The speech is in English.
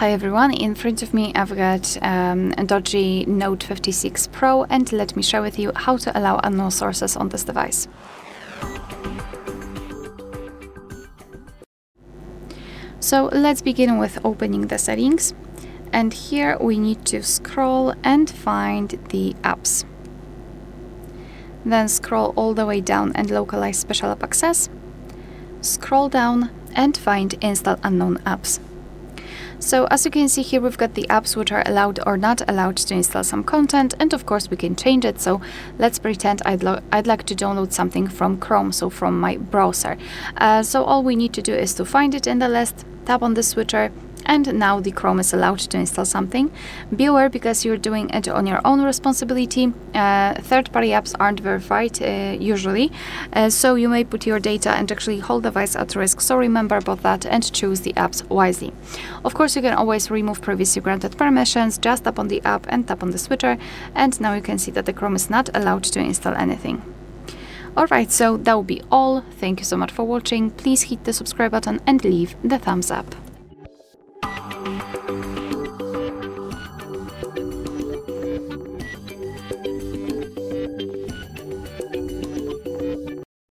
Hi everyone, in front of me I've got a DOOGEE Note 56 Pro, and let me share with you how to allow unknown sources on this device. So let's begin with opening the settings, and here we need to scroll and find the apps. Then scroll all the way down and localize special app access. Scroll down and find install unknown apps. So as you can see here, we've got the apps which are allowed or not allowed to install some content, and of course we can change it. So let's pretend I'd like to download something from Chrome, so from my browser. So all we need to do is to find it in the list, tap on the switcher, and now the Chrome is allowed to install something. Be aware, because you're doing it on your own responsibility. Third-party apps aren't verified usually, so you may put your data and actually whole device at risk. So remember about that and choose the apps wisely. Of course, you can always remove previously granted permissions. Just tap on the app and tap on the switcher, and now you can see that the Chrome is not allowed to install anything. Alright, so that will be all. Thank you so much for watching. Please hit the subscribe button and leave the thumbs up.